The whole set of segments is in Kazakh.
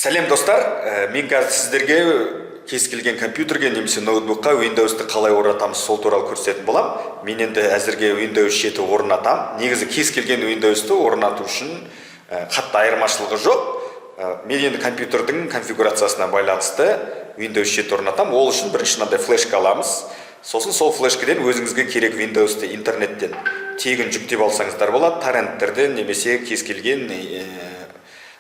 Сәлем достар, мен қазір сіздерге кез келген компьютерге немесе ноутбукқа Windows-ты қалай орнатамыз сол туралы көрсететін болам. Мен енді әзірге Windows 7 орнатам. Негізі кез келген Windows-ты орнату үшін қатты айырмашылығы жоқ. Мен енді компьютердің конфигурациясына байланысты Windows 7 орнатам. Ол үшін бірінші мынандай флешка аламыз. Сосын сол флешкіден өзіңізге керек Windows-ты интернеттен тегін жүктеп алсаңыздар болады. Торренттерден немесе кез келген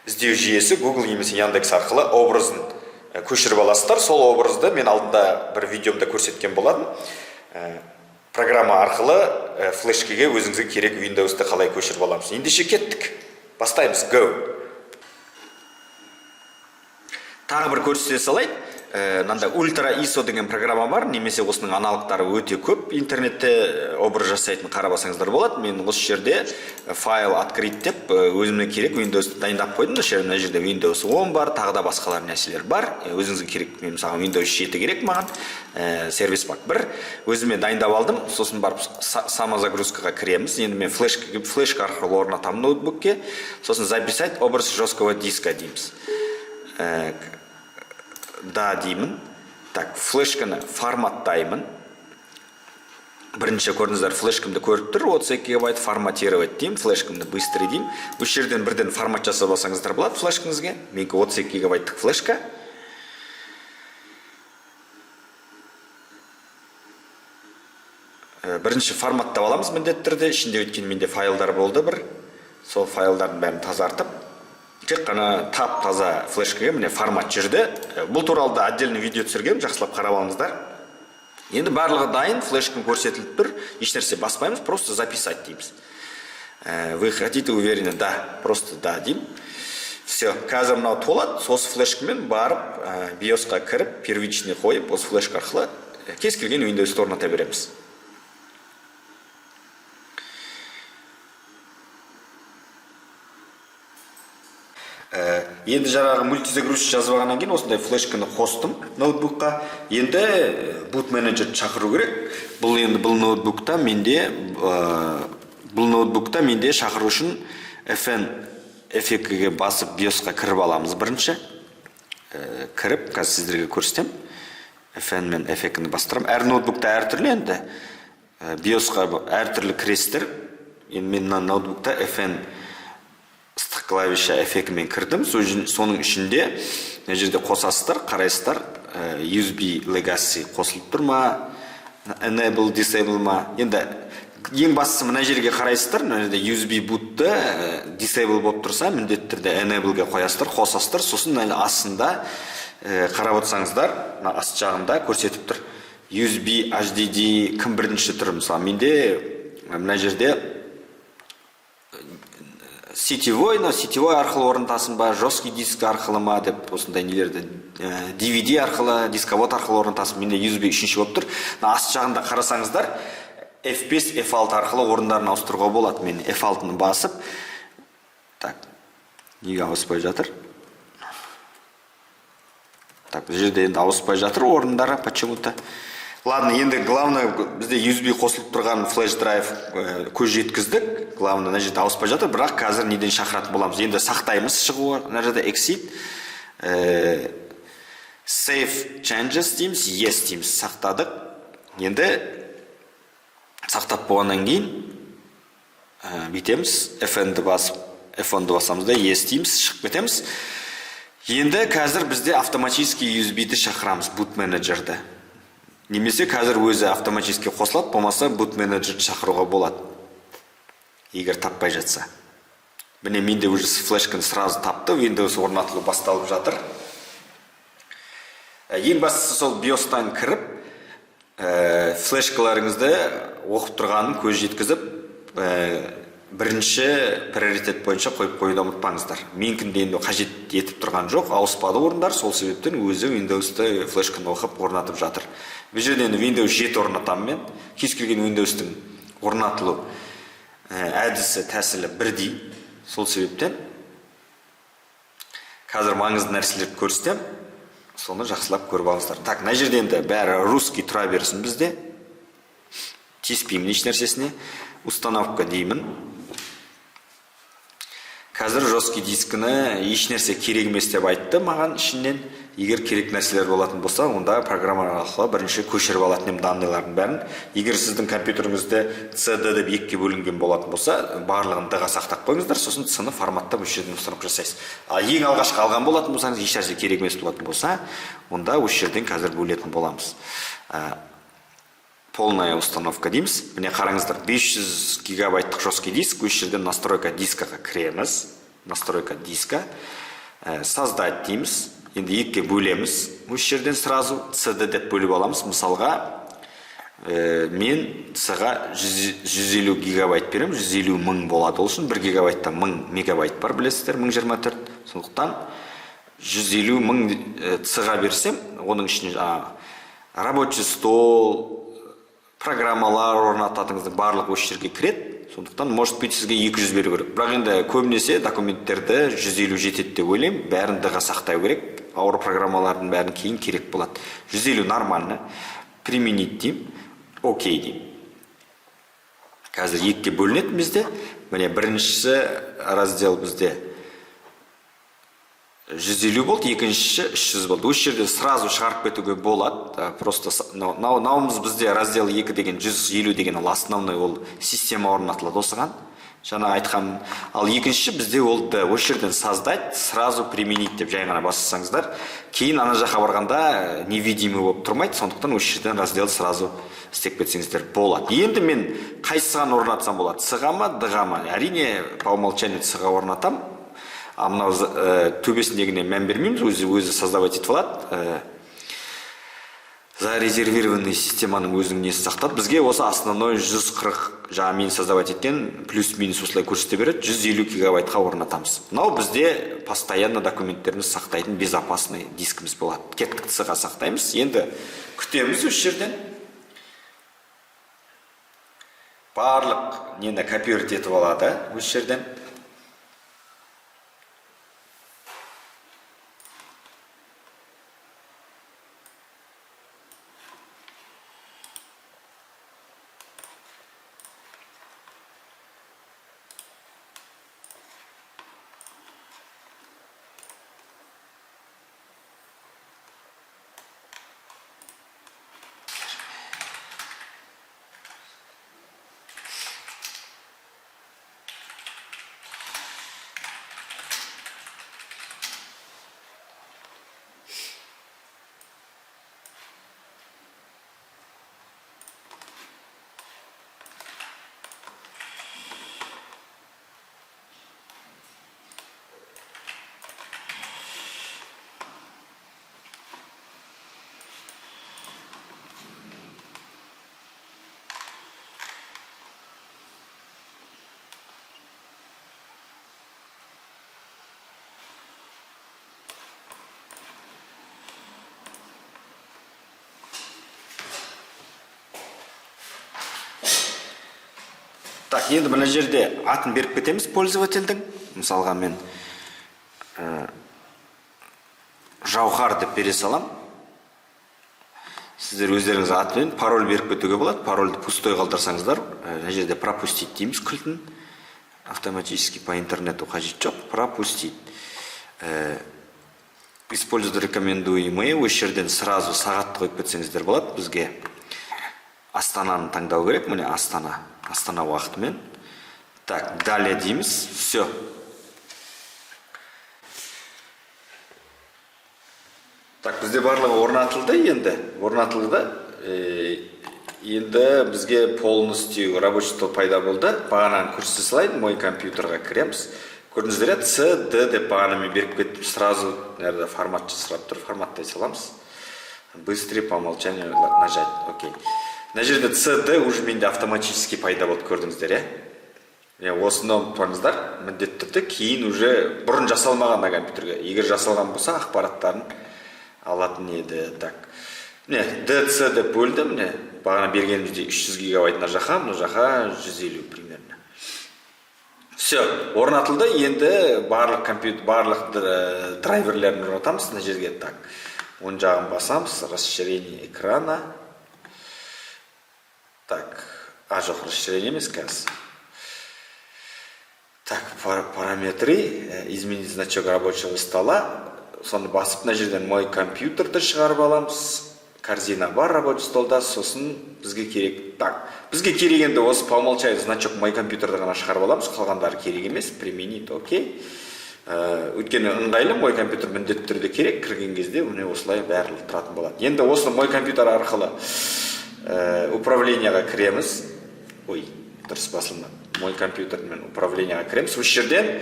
іздеу жүйесі Google немесе Яндекс арқылы образын көшіріп аласыздар. Сол образды мен алдында бір видеомда көрсеткен болатын. Программа арқылы флешкеге өзіңізге керек Windows-ты қалай көшіріп аламыз. Ендеше кеттік. Бастаймыз. Go. Тағы бір көрсете салайын. Мынандай Ultra ISO деген программа бар, немесе осының аналогтары өте көп. Интернетте образ жасайтын қарап алсаңыздар болады. Мен осы жерде файл открыть деп өзіме керек Windows дайындап қойдым. Мына жерде Windows 10 бар, тағы да басқалар нәрселер бар. Өзіңізге керек, мен мысалы Windows 7 керек маған. Сервис пак 1 өзіме дайындап алдым. Сосын барып самозагрузкаға кіреміз. Енді мен флешка арқылы орнатамын ноутбукке. Сосын записать образ жесткого диска дейміз. Да деймін. Так, флешканы форматтаймын. Бірінші көрдіңіздер, флешкамды көріп тұр, 32 ГБ форматировать деймін, флешкамды быстрый деймін. Осы жерден бірден формат жасап алсаңыздар болады флешкаңызға. Менікі 32 ГБ флешка. Бірінші форматтап аламыз міндетті түрде. Ішінде өткен менде файлдар болды бір. Сол файлдардың бәрін тазартып, тек қана таза флешкаға міне формат жүрді. Бұл туралы да отдельный видео түсіргем, жақсылап қарап алыңыздар. Енді барлығы дайын, флешкам көрсетіліп тұр. Ешнәрсе баспаймыз, просто записать дейміз. Вы хотите уверены? Да, просто да деймін. Все, қазір мынау толады. Осы флешкамен барып, BIOS-қа кіріп, первичный қойып, осы флешка арқылы кез келген Windows-ты орната береміз. Енді жаңағы мультизагрузчик жазып алғаннан кейін осындай флешканы қостым ноутбукқа. Енді boot менеджерді шақыру керек. Бұл ноутбукта менде шақыру үшін F2-ге басып BIOS-қа кіріп аламыз бірінші. Кіріп, қазір сіздерге көрсетем. F2 мен F2-ні бастырам. Әр ноутбукта әртүрлі енді. BIOS-қа әртүрлі кіресіздер. Енді мен ноутбукта F2 ыстық клавиша F2-мен кірдім. Соның ішінде жерде қосасыздар, қарайсыздар. USB Legacy қосылып тұр ма, Enable, Disable ма. Енді ең бастысы мына жерге қарайсыздар. Мына жерде USB boot'ты Disable болып тұрса, міндетті түрде Enable'ге қоясыздар, қосасыздар. Сосын астында қарап отырсаңыздар, аст жағында көрсетіп тұр. USB HDD кім бірінші тұр. Мысалы, менде мына жерде сетевой арқылы орнатасың ба, жесткий диск арқылы ма деп осындай нелерді DVD арқылы, дисковод арқылы орнатасың. Менде USB үшінші болып тұр. Аст жағында қарасаңыздар, F5, F6 арқылы орындарын ауыстыруға болады. Мен F6-ны басып, так, неге ауыспай жатыр? Так, бұл жерде енді ауыспай жатыр орындары почему-то. Ладно, енді главное, бізде USB қосылып тұрған флеш драйв көз жеткіздік. Главное, мына жерде ауыспай жатыр, бірақ қазір неден шақыратын боламыз. Енді сақтаймыз шығуы. Мына жерде exit, save changes дейміз, yes дейміз, сақтадық. Енді сақтап болғаннан кейін бүйтеміз, F1-ді басамыз да yes дейміз, шығып кетеміз. Енді қазір бізде автоматически USB-ді шақырамыз, boot менеджерді. Немесе қазір өзі автоматически қосылады, болмаса boot менеджерді шақыруға болады. Егер таппай жатса. Міне менде уже флешканы сразу тапты, Windows орнатылу басталып жатыр. Ең бастысы сол BIOS-тан кіріп, флешкаларыңызды оқып тұрғанын көз жеткізіп, бірінші приоритет бойынша қойып қойуды ұмытпаңыздар. Менікінде енді қажет етіп тұрған жоқ, ауыспады орындар, сол себептен өзі Windows-ты флешканы оқып орнатып жатыр. Бұл жерде Windows 7 орнатамын мен. Кез келген Windows-тың орнатылу әдісі, тәсілі бірдей. Сол себептен қазір маңызды нәрселерді көрсетем. Соны жақсылап көріп алыңыздар. Так, мына жерде енді бәрі русский тұра берсін бізде. Тиіспеймін еш нәрсесіне. Установка деймін. қазір жесткий дискіні еш нәрсе керек емес деп айтты маған ішінен. Егер керек нәрселер болатын болса, онда программа арқылы бірінші көшіріп алатын едім данныйлардың бәрін. Егер сіздің компьютеріңізде CD деп екіге бөлінген болатын болса, барлығын D-ға сақтап қойыңыздар, сосын C-ны форматтап осы жерден ұсынып жасайсыз. Ал ең алғашқы алған болатын болсаңыз, еш нәрсе керек емес болатын болса, онда осы жерден қазір бөлетін боламыз. Полная установка дейміз. Міне қараңыздар, 500 гигабайттық жесткий диск, осы жерден настройка дискаға кіреміз. Настройка диска. Создать дейміз. Енді екіге бөлеміз. Осы жерден сразу CD деп бөліп аламыз. Мысалға, мен C-ға 150 гигабайт берем, 150 мың болады. Ол үшін 1 гигабайтта 1000 мегабайт бар, білесіздер, 1024. Сондықтан 150 мың C-ға берсем, оның ішіне рабочий стол, программалар орнататыңыздың барлық осы жерге кіреді. Сондықтан, может быть, сізге 200 беру керек. Бірақ енді көбінесе документтерді 150 жетеді деп ойлаймын. Бәрін D-ға сақтай керек. Ауыр программалардың бәрін кейін керек болады. 150 нормально. Применить дейм. Окей дейм. Қазір екіге бөлінеді бізде. Міне біріншісі раздел бізде 150 болды, екіншісі 300 болды. Осы жерде сразу шығарып кетуге болады. Просто науымыз бізде раздел 2 деген 150 деген ол основной ол система орнатылады осыған. Жаңа айтқан. Ал екіншісі бізде ол осы жерден создать, сразу применить деп жай ғана бассаңыздар. Кейін ана жаққа барғанда невидимый болып тұрмайды. Сондықтан осы жерден раздел сразу істеп кетсеңіздер болады. Енді мен қайсыған орнатсам болады? C-ға ма, D-ға ма? Әрине, по умолчанию C-ға орнатам. Мынау төбесіндегіне мән бермейміз, өзі создавать етіп алады. Зарезервированный системаның өзінің несі сақтады. Бізге осы основной 140, жаңа мен создавать еткен, плюс-минус осылай көрсете береді, 150 гигабайтқа орнатамыз. Мынау бізде постоянно документтеріміз сақтайтын безопасный дискіміз болады. Кеттік C-ға сақтаймыз. Енді күтеміз осы жерден. Барлық нені копировать етіп алады осы жерден. Так, енді мына жерде атын беріп кетеміз пользовательдің. Мысалға мен Жауһар деп бере салам. Сіздер өздеріңіз атымен пароль беріп кетуге болады. Парольді пустой қалдырсаңыздар, мына жерде пропустить дейміз кілтін. Автоматически по интернету қажет жоқ. Пропустить. Использовать рекомендуемые. Осы жерден сразу сағатты қойып кетсеңіздер болады. Бізге Астананы таңдау керек. Міне Астана уақытымен. Так, далее дейміз. Все. Так, бізде барлығы орнатылды енді. Енді бізге полностью рабочий стол пайда болды. Бағананы көрсете салайын, мой компьютерға кіреміз. Көрдіңіздер, C, D деп бағанымен беріп кеттім. Сразу форматты сұрап тұр. Форматтай саламыз. Быстрее по умолчанию нажать. Окей. Мына жерде CD уже менде автоматически пайда болды, көрдіңіздер, осыны ұмытпаңыздар, міндетті түрде кейін уже бұрын жасалмаған компьютерге. Егер жасалған болса, ақпараттарын алатын еді. Так. Міне, DC деп бөлді, міне, бағана бергенімізде 300 гигабайт мына жаққа 150 примерно. Все, орнатылды. Енді барлық компьютер, барлық драйверлерін орнатамыз мына жерге. Так. Оң жағын басамыз, расширение экрана. Так, жоқ, расширение емес қазір. Так, параметры, изменить значок рабочего стола. Соны басып, мына жерден мой компьютерді шығарып аламыз. Корзина бар рабочий столда, сосын бізге керек. Так, бізге керек енді осы по умолчанию значок мой компьютерді ғана шығарып аламыз, қалғандары керек емес, применить, окей. Өйткені ыңғайлы мой компьютер міндетті түрде керек, кірген кезде міне осылай бәрі тұратын болады. Енді осы мой компьютер арқылы управленияға кіреміз. Ой, дұрыс басылмады. Мой компьютермен управленияға кіреміз. Осы жерден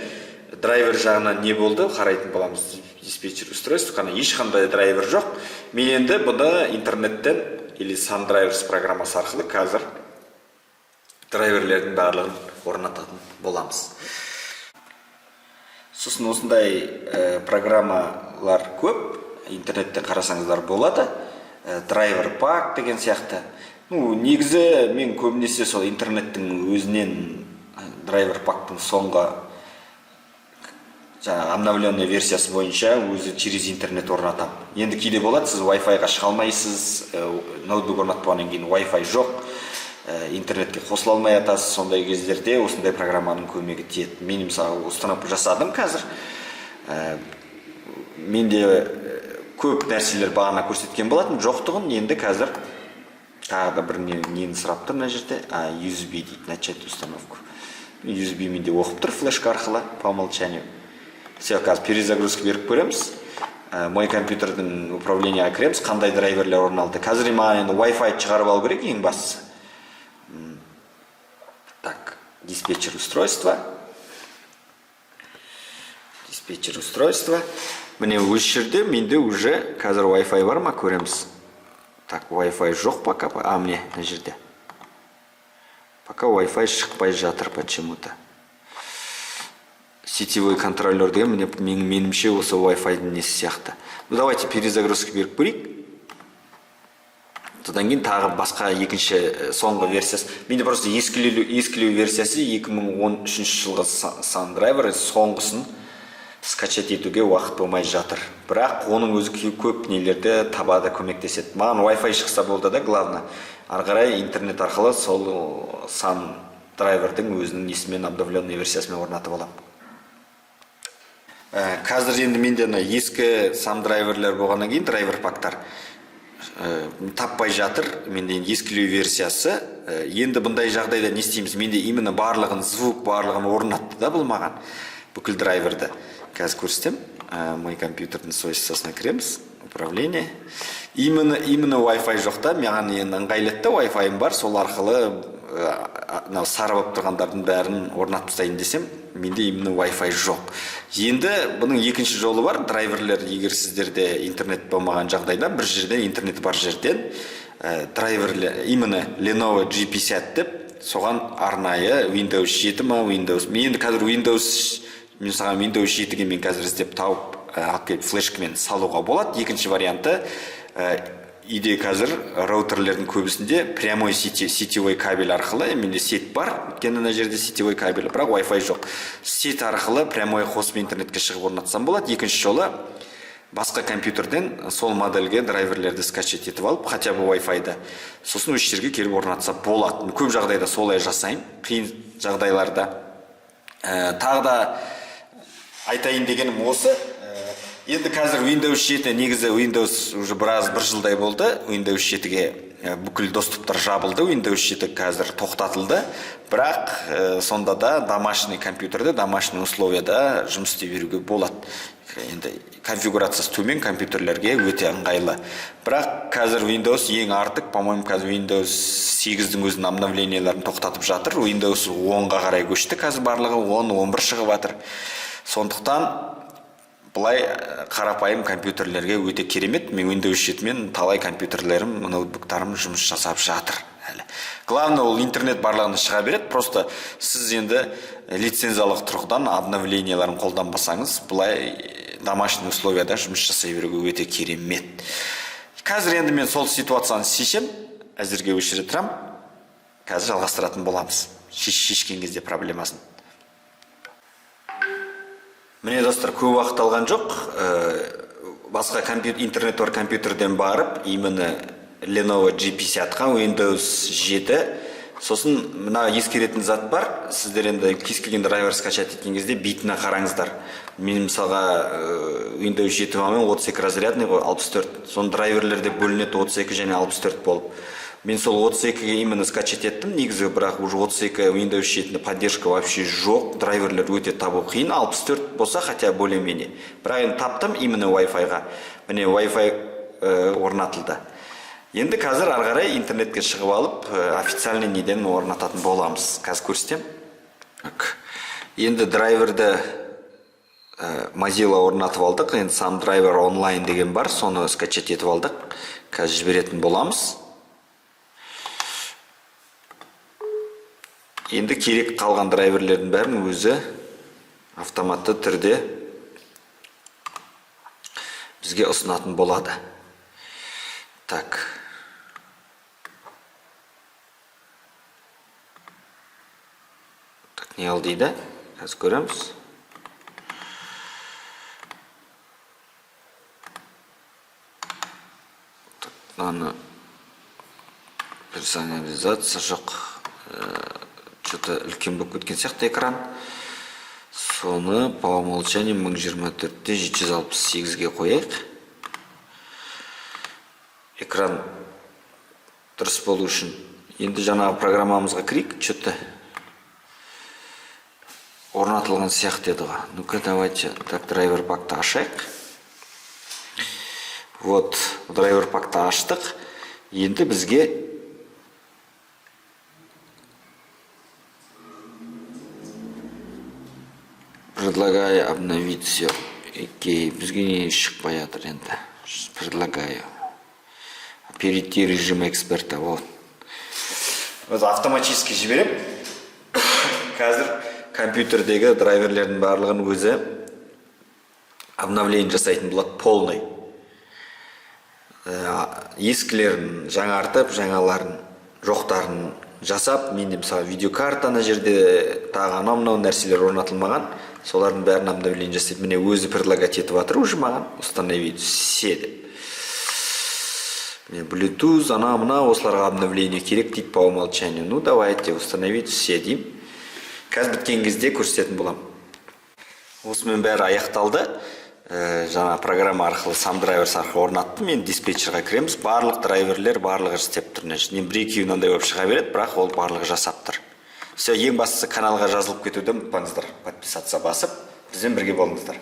драйвер жағынан не болды қарайтын боламыз. Диспетчер устройство, қана ешқандай драйвер жоқ. Мен енді бұны интернеттен или SunDrivers программасы арқылы қазір драйверлердің барлығын орнататын боламыз. Сосын осындай программалар көп, интернеттен қарасаңыздар болады. Драйвер пак деген сияқты. Негізі мен көбінесе сол интернеттің өзінен драйвер пактың соңғы обновленный версиясы бойынша өзі через интернет орнатам. Енді кейде болады, сіз Wi-Fi-ға шыға алмайсыз, ноутбук орнатпағаннан кейін Wi-Fi жоқ, интернетке қосыла алмай атасыз, сондай кездерде осындай программаның көмегі тиеді. Мен мысалы установка жасадым қазір. Менде көп нәрселер бағана көрсеткен болатын, жоқтығын енді қазір тағы да бір нені сұрап тұр мына жерде. USB дейді, начать установку. USB менде оқып тұр флешка арқылы по умолчанию. Все, қазір перезагрузка беріп көреміз. Мой компьютердің управленияға кіреміз, қандай драйверлер орналды. Қазір маған енді Wi-Fi шығарып алу керек ең бастысы. Так, диспетчер устройства. Диспетчер устройства. Міне өз жерде менде уже қазір Wi-Fi бар ма көреміз. Так, Wi-Fi жоқ пока. Міне мына жерде. Пока Wi-Fi шықпай жатыр почему-то. Сетевой контролер деген менімше осы Wi-Fi-дің несі сияқты. Давайте перезагрузка беріп көрейік. Содан кейін тағы басқа екінші соңғы версиясы. Менде просто ескілеу версиясы 2013 жылғы SunDriver соңғысын скачать етуге уақыт болмай жатыр. Бірақ оның өзі көп нелерді табады, көмектеседі. Маған Wi-Fi шықса болды да, главное. Арғарай интернет арқылы сол SunDriver'дің өзінің несімен обновленный версиясымен орнатып алам. Қазір енді менде ескі SunDriver'лер болғаннан кейін драйвер пактар таппай жатыр. Менде ескілеу версиясы. Енді бұндай жағдайда не істейміз? Менде именно барлығын звук барлығын орнатты да бұл маған. Бүкіл драйверді. Қазір көрсетем. Мой компьютердің свойствосына кіреміз. Управление. Именно Wi-Fi жоқта. Маған енді ыңғайлетті Wi-Fi бар. Сол арқылы сары болып тұрғандардың бәрін орнатып тастайын десем, менде именно Wi-Fi жоқ. Енді бұның екінші жолы бар. Драйверлер, егер сіздерде интернет болмаған жағдайда, бір жерден интернет бар жерден драйверлер, именно Lenovo G50 деп, соған арнайы Windows 7 ма, Windows. Мен енді қазір мен саған Windows 7-ге мен қазір іздеп тауып, флешкамен салуға болады. Екінші варианты иде қазір роутерлердің көбісінде прямой сетевой кабель арқылы, менде сет бар, өйткені мына жерде сетевой кабель, бірақ Wi-Fi жоқ. Сет арқылы прямой қосып интернетке шығып орнатсам болады. Екінші жолы басқа компьютерден сол модельге драйверлерді скачать етіп алып, хотя бы Wi-Fi-да, сосын осы жерге келіп орнатса болады. Көп жағдайда солай жасайын, қиын жағдайларда. Тағы да айтайын дегенім осы. Енді қазір Windows 7 негізі Windows уже бір жылдай болды. Windows 7-ге бүкіл доступтар жабылды. Windows 7 қазір тоқтатылды. Бірақ сонда да домашний компьютерде, домашний условияда жұмыс істей беруге болады. Енді конфигурациясы төмен компьютерлерге өте ыңғайлы. Бірақ қазір Windows ең артық, по-моему, қазір Windows 8-дің өзінің обновленияларын тоқтатып жатыр. Windows 10-ға қарай көшті, қазір барлығы 10-11 шығып жатыр. Сондықтан бұлай қарапайым компьютерлерге өте керемет. Мен Windows 7-мен талай компьютерлерім, ноутбуктарым жұмыс жасап жатыр. Главное, ол интернет барлығына шыға береді. Просто сіз енді лицензиялық тұрғыдан обновленияларын қолданбасаңыз, бұлай домашний условияда жұмыс жасай беруге өте керемет. Қазір енді мен сол ситуацияны шешем, әзірге өшіре тұрам. Қазір жалғастыратын боламыз. Шешкен кезде проблемасын. Міне достар, көп уақыт алған жоқ. Басқа интернет бар компьютерден барып, именно Lenovo G50-ға Windows 7 Сосын мына ескеретін зат бар. Сіздер енді кез келген драйвер скачать еткен кезде битіне қараңыздар. Мен мысалға Windows 7 мен 32 разрядный ғой, 64. Соны драйверлерде бөлінеді 32 және 64 болып. Мен сол 32-ге именно скачать еттім, негізі, бірақ уже 32 Windows 7-ні поддержка вообще жоқ, драйверлер өте табу қиын, 64 болса хотя более-менее. Бірақ енді таптым именно Wi-Fi-ға. Міне Wi-Fi орнатылды. Енді қазір ары қарай интернетке шығып алып, официальный неден орнататын боламыз. Қазір көрсетем. Енді драйверді Mozilla орнатып алдық. Енді сам драйвер онлайн деген бар, соны скачать етіп алдық. Қазір жіберетін боламыз. Енді керек қалған драйверлердің бәрін өзі автоматты түрде бізге ұсынатын болады. Так. Так, не ал дейді? Қазір көреміз. Так, мынаны персонализация жоқ. Что-то үлкен болып кеткен сияқты экран. Соны по умолчанию 1024-те 768-ге қояйық. Экран дұрыс болу үшін. Енді жаңағы программамызға кірейік, что-то орнатылған сияқты еді ғой. Ну-ка, давайте так драйвер пакты ашайық. Вот, драйвер пакты аштық. Енді бізге предлагаю обновить все. Окей, бізге не шықпай жатыр енді. Предлагаю перейти режим эксперта. Вот. Автоматически жіберем. Қазір компьютердегі драйверлердің барлығын өзі обновление жасайтын болады полный. Ескілерін жаңартып, жаңаларын жоқтарын жасап, менде мысалы видеокартаны жерде тағы анау нәрселер орнатылмаған, солардың бәрін обновление жасайды. Міне өзі предлагать етіп жатыр уже маған установить все деп. Bluetooth, мына осыларға обновление керек дейді по умолчанию. Ну, давайте установить все дейм. Қазір біткен кезде көрсететін болам. Осымен бәрі аяқталды. Жаңа программа арқылы сам драйверс арқылы орнаттым. Мен диспетчерға кіреміз. Барлық драйверлер барлығы істеп тұр. Мен бір-екеуі мынандай болып шыға береді, бірақ ол барлығы жасап тұр. Все, ең бастысы каналға жазылып кетуді ұмытпаңыздар. Подписаться басып, бізбен бірге болыңыздар.